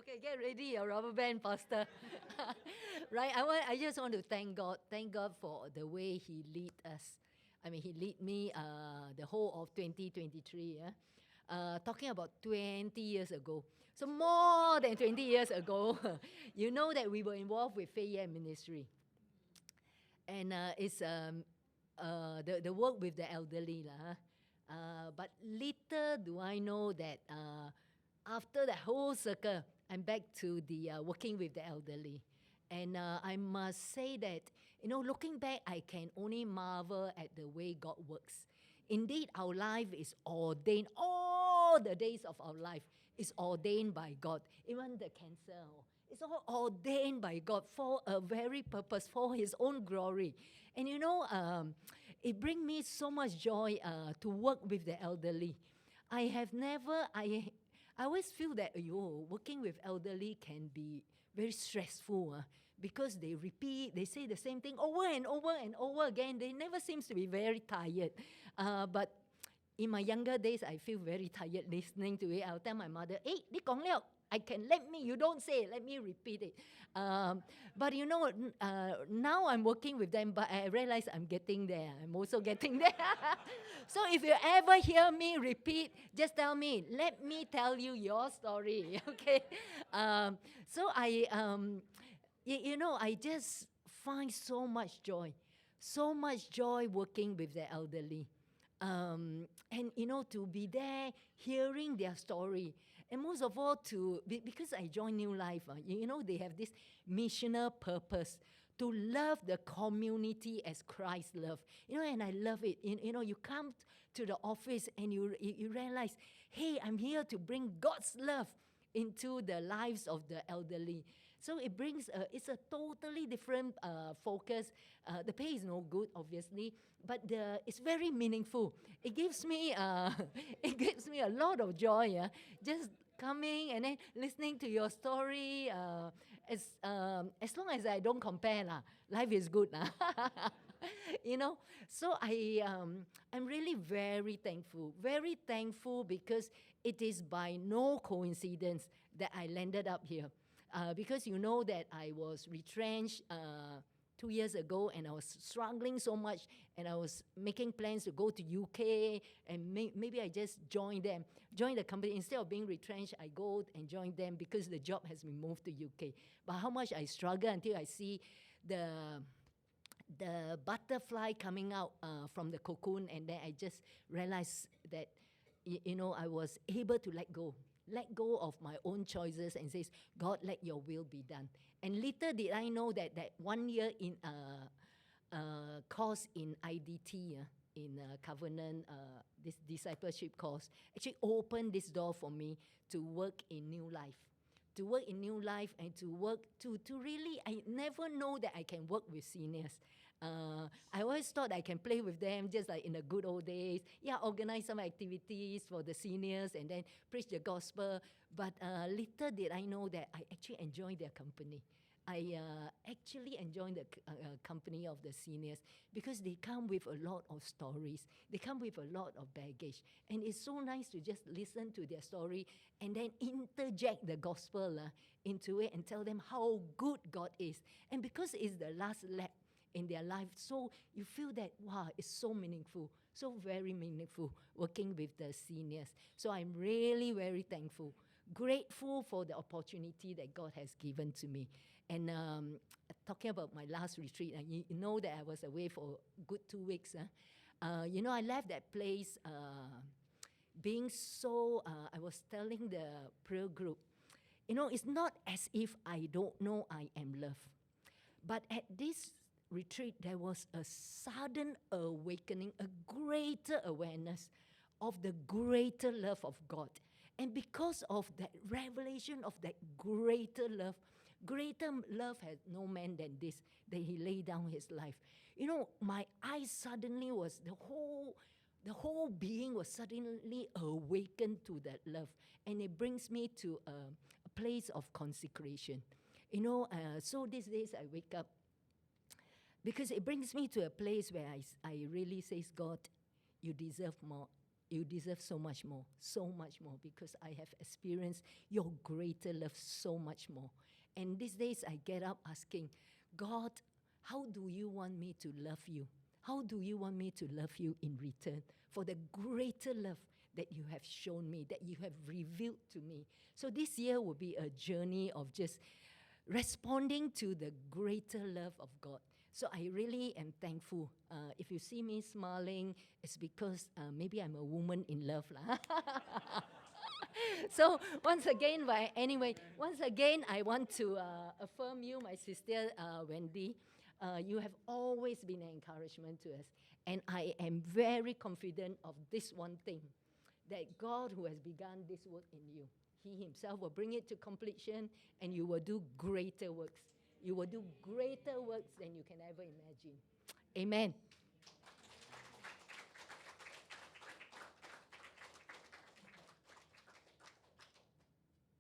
Okay, get ready your rubber band, Pastor. Right? I just want to thank God. Thank God for the way He lead us. I mean, He lead me the whole of 2023. Yeah? Talking about 20 years ago. So more than 20 years ago, you know that we were involved with Faith Ministry. And it's the work with the elderly. But little do I know that after the whole circle, I'm back to the working with the elderly. And I must say that, looking back, I can only marvel at the way God works. Indeed, our life is ordained. All the days of our life is ordained by God. Even the cancer, it's all ordained by God for a very purpose, for His own glory. And it brings me so much joy to work with the elderly. I always feel that working with elderly can be very stressful because they say the same thing over and over and over again. They never seem to be very tired. But in my younger days, I feel very tired listening to it. I'll tell my mother, hey,你講了, you don't say it, let me repeat it. But now I'm working with them, but I realize I'm getting there. I'm also getting there. So if you ever hear me repeat, just tell me, let me tell you your story, okay? So I just find so much joy working with the elderly. And to be there, hearing their story, and most of all because I joined New Life, they have this missional purpose to love the community as Christ loved. And I love it. You come to the office and you realize, hey, I'm here to bring God's love into the lives of the elderly. So it brings, it's a totally different focus. The pay is no good, obviously, but it's very meaningful. It gives me a lot of joy. Just coming and then listening to your story. As long as I don't compare, life is good. So I'm really very thankful because it is by no coincidence that I landed up here. Because you know that I was retrenched 2 years ago, and I was struggling so much, and I was making plans to go to UK, and maybe I just join the company. Instead of being retrenched, I go and join them because the job has been moved to UK. But how much I struggle until I see the butterfly coming out from the cocoon, and then I just realized that I was able to let go of my own choices and says, God, let your will be done. And little did I know that 1 year in course in IDT, in Covenant, this discipleship course, actually opened this door for me to work in New Life. And to work to really, I never know that I can work with seniors. I always thought I can play with them just like in the good old days. Yeah, organize some activities for the seniors and then preach the gospel. But little did I know that I actually enjoy their company. I actually enjoy the company of the seniors because they come with a lot of stories. They come with a lot of baggage. And it's so nice to just listen to their story and then interject the gospel into it and tell them how good God is. And because it's the last lap in their life, so you feel that, wow, it's so meaningful, so very meaningful working with the seniors. So I'm really very thankful, grateful for the opportunity that God has given to me. And talking about my last retreat, you know that I was away for a good 2 weeks. I left that place being so, I was telling the prayer group, it's not as if I don't know I am loved. But at this retreat, there was a sudden awakening, a greater awareness of the greater love of God. And because of that revelation of that greater love has no man than this, that He laid down His life. My eyes suddenly was, the whole being was suddenly awakened to that love. And it brings me to a place of consecration. So these days I wake up, because it brings me to a place where I really say, God, you deserve more. You deserve so much more, because I have experienced your greater love so much more. And these days I get up asking, God, how do you want me to love you? How do you want me to love you in return for the greater love that you have shown me, that you have revealed to me? So this year will be a journey of just responding to the greater love of God. So I really am thankful. If you see me smiling, it's because maybe I'm a woman in love. So once again, I want to affirm you, my sister Wendy. You have always been an encouragement to us. And I am very confident of this one thing, that God who has begun this work in you, He Himself will bring it to completion, and you will do greater works. You will do greater works than you can ever imagine. Amen.